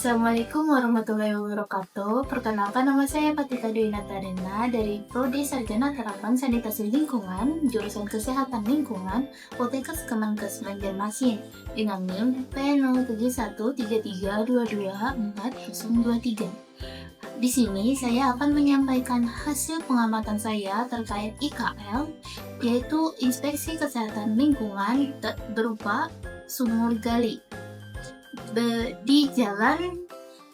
Assalamualaikum warahmatullahi wabarakatuh. Perkenalkan, nama saya Fatika Dwi Natarena dari Prodi Sarjana Terapan Sanitasi Lingkungan, jurusan Kesehatan Lingkungan, Poltekkes Kemenkes Banjarmasin, dengan NIM P0713322423. Di sini saya akan menyampaikan hasil pengamatan saya terkait IKL, yaitu Inspeksi Kesehatan Lingkungan berupa sumur gali di Jalan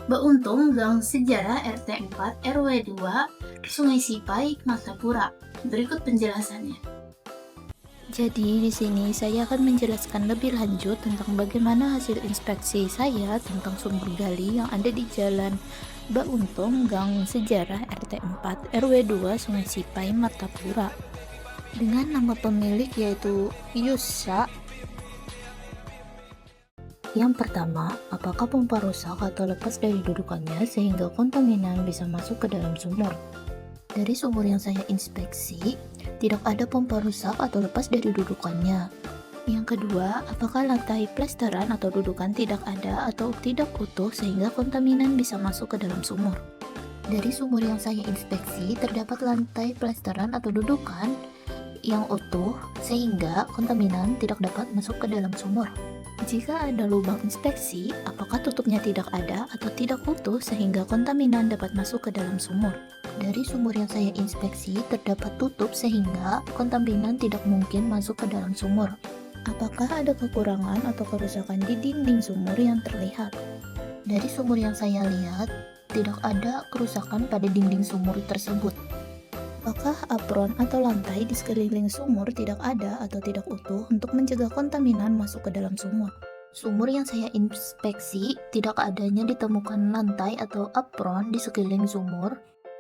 Beuntung, Gang Sejarah RT 4 RW 2, Sungai Sipai, Martapura. Berikut penjelasannya. Jadi di sini saya akan menjelaskan lebih lanjut tentang bagaimana hasil inspeksi saya tentang sumur gali yang ada di Jalan Beuntung, Gang Sejarah RT 4 RW 2, Sungai Sipai, Martapura. Dengan nama pemilik yaitu Yusa. Yang pertama, apakah pompa rusak atau lepas dari dudukannya sehingga kontaminan bisa masuk ke dalam sumur? Dari sumur yang saya inspeksi, tidak ada pompa rusak atau lepas dari dudukannya. Yang kedua, apakah lantai plesteran atau dudukan tidak ada atau tidak utuh sehingga kontaminan bisa masuk ke dalam sumur? Dari sumur yang saya inspeksi, terdapat lantai plesteran atau dudukan yang utuh sehingga kontaminan tidak dapat masuk ke dalam sumur. Jika ada lubang inspeksi, apakah tutupnya tidak ada atau tidak utuh sehingga kontaminan dapat masuk ke dalam sumur? Dari sumur yang saya inspeksi, terdapat tutup sehingga kontaminan tidak mungkin masuk ke dalam sumur. Apakah ada kekurangan atau kerusakan di dinding sumur yang terlihat? Dari sumur yang saya lihat, tidak ada kerusakan pada dinding sumur tersebut. Apakah apron atau lantai di sekeliling sumur tidak ada atau tidak utuh untuk mencegah kontaminan masuk ke dalam sumur? Sumur yang saya inspeksi tidak adanya ditemukan lantai atau apron di sekeliling sumur.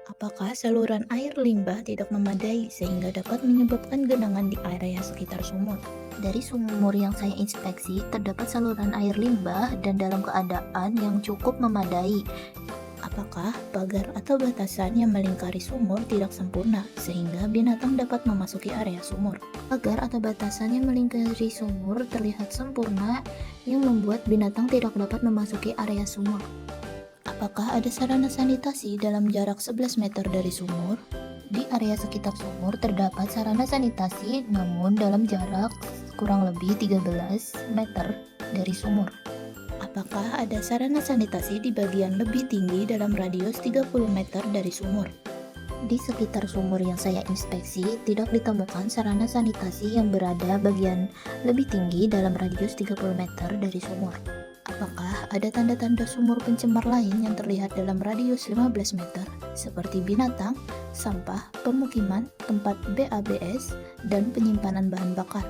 Apakah saluran air limbah tidak memadai sehingga dapat menyebabkan genangan di area sekitar sumur? Dari sumur yang saya inspeksi terdapat saluran air limbah dan dalam keadaan yang cukup memadai. Apakah pagar atau batasan yang melingkari sumur tidak sempurna sehingga binatang dapat memasuki area sumur? Pagar atau batasan yang melingkari sumur terlihat sempurna yang membuat binatang tidak dapat memasuki area sumur. Apakah ada sarana sanitasi dalam jarak 11 meter dari sumur? Di area sekitar sumur terdapat sarana sanitasi namun dalam jarak kurang lebih 13 meter dari sumur. Apakah ada sarana sanitasi di bagian lebih tinggi dalam radius 30 meter dari sumur? Di sekitar sumur yang saya inspeksi, tidak ditemukan sarana sanitasi yang berada bagian lebih tinggi dalam radius 30 meter dari sumur. Apakah ada tanda-tanda sumur pencemar lain yang terlihat dalam radius 15 meter, seperti binatang, sampah, pemukiman, tempat BABS, dan penyimpanan bahan bakar?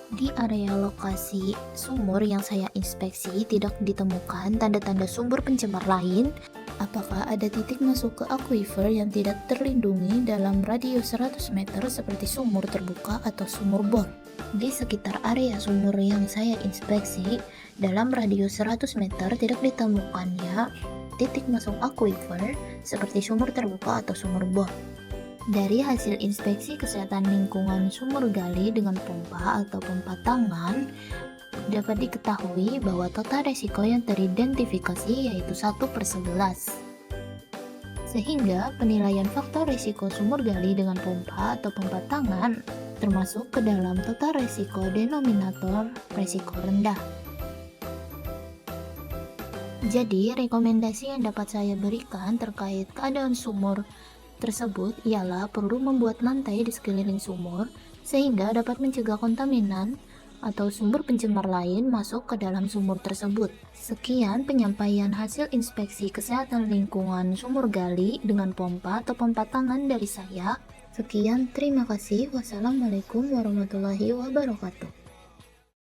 Di area lokasi sumur yang saya inspeksi tidak ditemukan tanda-tanda sumber pencemar lain. Apakah ada titik masuk ke aquifer yang tidak terlindungi dalam radius 100 meter seperti sumur terbuka atau sumur bor? Di sekitar area sumur yang saya inspeksi, dalam radius 100 meter tidak ditemukannya titik masuk aquifer seperti sumur terbuka atau sumur bor. Dari hasil inspeksi kesehatan lingkungan sumur gali dengan pompa atau pompa tangan, dapat diketahui bahwa total resiko yang teridentifikasi yaitu 1/11. Sehingga penilaian faktor resiko sumur gali dengan pompa atau pompa tangan termasuk ke dalam total resiko denominator resiko rendah. Jadi, rekomendasi yang dapat saya berikan terkait keadaan sumur tersebut ialah perlu membuat lantai di sekeliling sumur sehingga dapat mencegah kontaminan atau sumber pencemar lain masuk ke dalam sumur tersebut. Sekian penyampaian hasil inspeksi kesehatan lingkungan sumur gali dengan pompa atau pompa tangan dari saya. Sekian, terima kasih. Wassalamualaikum warahmatullahi wabarakatuh.